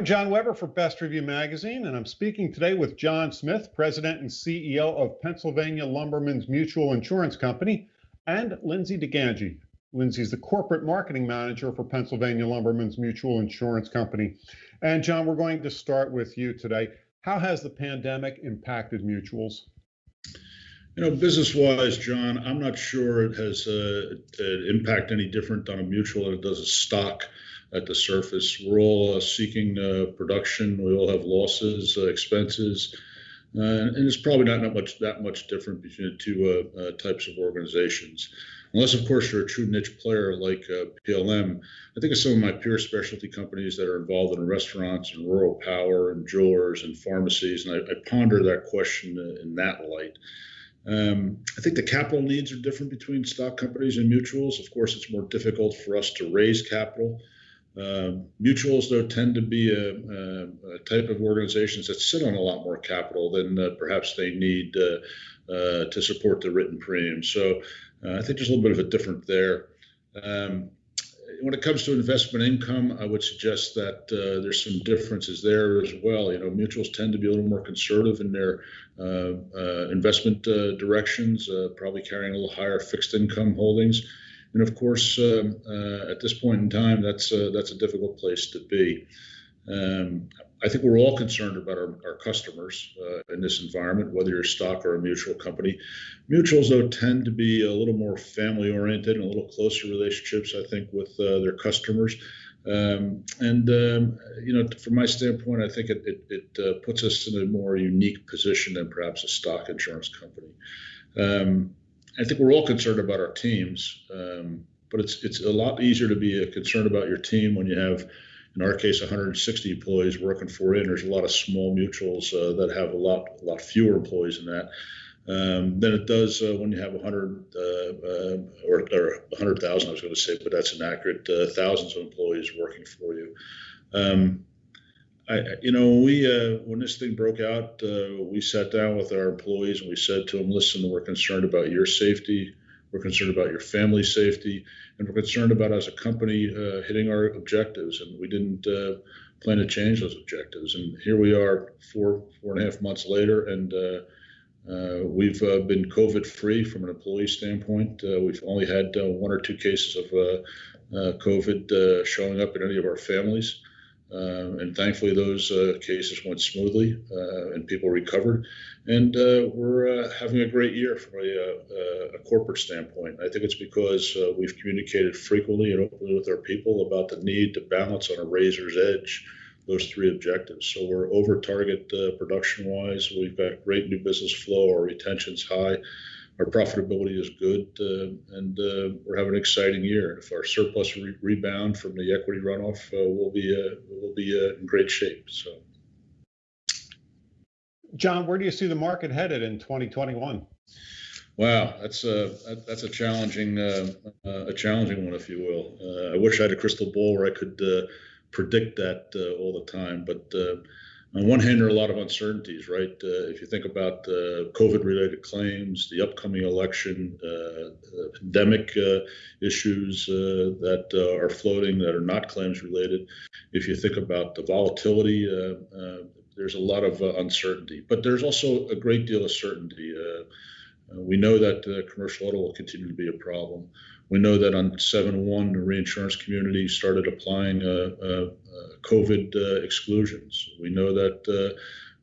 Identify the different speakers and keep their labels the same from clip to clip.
Speaker 1: I'm John Weber for Best Review Magazine, and I'm speaking today with John Smith, President and CEO of Pennsylvania Lumbermen's Mutual Insurance Company, and Lindsey DiGangi. Lindsey's the Corporate Marketing Manager for Pennsylvania Lumbermen's Mutual Insurance Company. And John, we're going to start with you today. How has the pandemic impacted mutuals?
Speaker 2: Business-wise, John, I'm not sure it has impact any different on a mutual than it does a stock at the surface. We're all seeking production. We all have losses, expenses, and it's probably not that much different between the two types of organizations. Unless, of course, you're a true niche player like PLM. I think of some of my peer specialty companies that are involved in restaurants and rural power and jewelers and pharmacies, and I ponder that question in that light. I think the capital needs are different between stock companies and mutuals. Of course, it's more difficult for us to raise capital. Mutuals, though, tend to be a type of organizations that sit on a lot more capital than perhaps they need to support the written premium. So I think there's a little bit of a difference there. When it comes to investment income, I would suggest that there's some differences there as well. Mutuals tend to be a little more conservative in their investment directions, probably carrying a little higher fixed income holdings. And of course, at this point in time, that's a difficult place to be. I think we're all concerned about our customers in this environment, whether you're a stock or a mutual company. Mutuals, though, tend to be a little more family-oriented and a little closer relationships, I think, with their customers. From my standpoint, I think it puts us in a more unique position than perhaps a stock insurance company. I think we're all concerned about our teams, but it's a lot easier to be concerned about your team when you have, in our case, 160 employees working for it. And there's a lot of small mutuals that have a lot fewer employees than that than it does when you have 100 or 100,000. I was going to say, but that's inaccurate. Thousands of employees working for you. When this thing broke out, we sat down with our employees and we said to them, listen, we're concerned about your safety. We're concerned about your family's safety, and we're concerned about, as a company, hitting our objectives. And we didn't plan to change those objectives. And here we are 4.5 months later, and we've been COVID-free from an employee standpoint. We've only had 1 or 2 cases of COVID showing up in any of our families. And thankfully, those cases went smoothly and people recovered. And we're having a great year from a corporate standpoint. I think it's because we've communicated frequently and openly with our people about the need to balance on a razor's edge those 3 objectives. So we're over target production-wise. We've got great new business flow. Our retention's high. Our profitability is good, and we're having an exciting year. If our surplus rebound from the equity runoff, we'll be in great shape. So,
Speaker 1: John, where do you see the market headed in 2021?
Speaker 2: Wow, that's a challenging one, if you will. I wish I had a crystal ball where I could predict that all the time, but. On one hand, there are a lot of uncertainties, right? If you think about COVID-related claims, the upcoming election, pandemic issues that are floating that are not claims related. If you think about the volatility, there's a lot of uncertainty. But there's also a great deal of certainty. We know that commercial auto will continue to be a problem. We know that on 7/1, the reinsurance community started applying COVID exclusions. We know that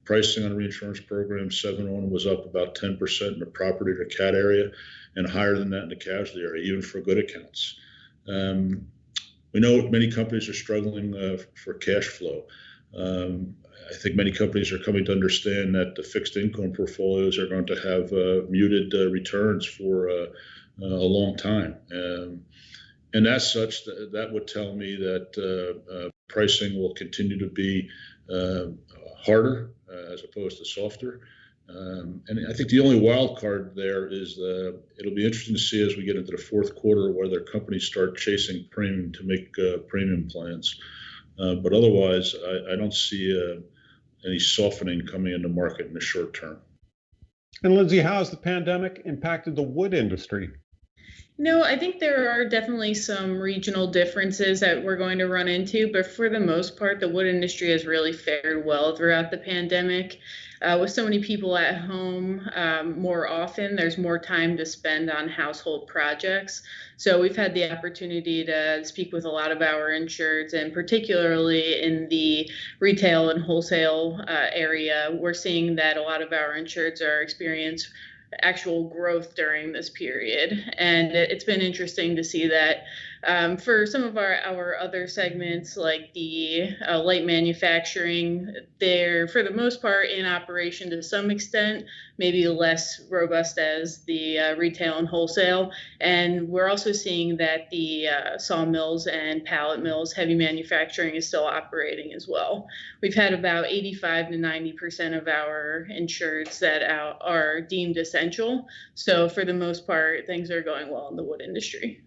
Speaker 2: pricing on reinsurance programs 7/1 was up about 10% in the property to cat area and higher than that in the casualty area, even for good accounts. We know many companies are struggling for cash flow. I think many companies are coming to understand that the fixed income portfolios are going to have muted returns for a long time. And as such, that would tell me that pricing will continue to be harder as opposed to softer. And I think the only wild card there is it'll be interesting to see as we get into the fourth quarter whether companies start chasing premium to make premium plans. But otherwise, I don't see any softening coming in the market in the short term.
Speaker 1: And Lindsey, how has the pandemic impacted the wood industry?
Speaker 3: No, I think there are definitely some regional differences that we're going to run into, but for the most part, the wood industry has really fared well throughout the pandemic. With so many people at home more often, there's more time to spend on household projects. So we've had the opportunity to speak with a lot of our insureds, and particularly in the retail and wholesale area, we're seeing that a lot of our insureds are experiencing actual growth during this period. And it's been interesting to see that for some of our other segments, like the light manufacturing, they're for the most part in operation to some extent, maybe less robust as the retail and wholesale. And we're also seeing that the sawmills and pallet mills, heavy manufacturing is still operating as well. We've had about 85 to 90% of our insureds that are deemed essential. So for the most part, things are going well in the wood industry.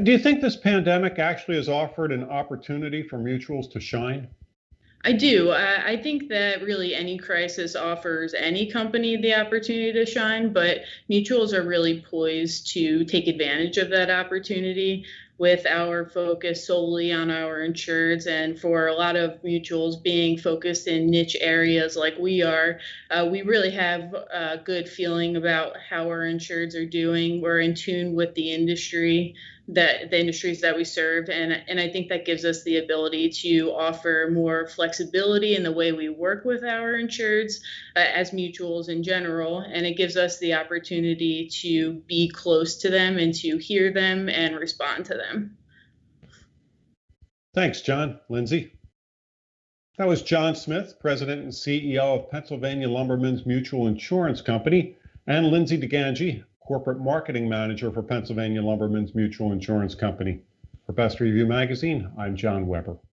Speaker 1: Do you think this pandemic actually has offered an opportunity for mutuals to shine?
Speaker 3: I do. I think that really any crisis offers any company the opportunity to shine, but mutuals are really poised to take advantage of that opportunity with our focus solely on our insureds. And for a lot of mutuals being focused in niche areas like we are, we really have a good feeling about how our insureds are doing. We're in tune with the industry, the industries that we serve, and I think that gives us the ability to offer more flexibility in the way we work with our insureds as mutuals in general, and it gives us the opportunity to be close to them and to hear them and respond to them.
Speaker 1: Thanks, John. Lindsey. That was John Smith, President and CEO of Pennsylvania Lumbermen's Mutual Insurance Company, and Lindsey DiGangi, Corporate Marketing Manager for Pennsylvania Lumbermen's Mutual Insurance Company. For Best Review Magazine, I'm John Weber.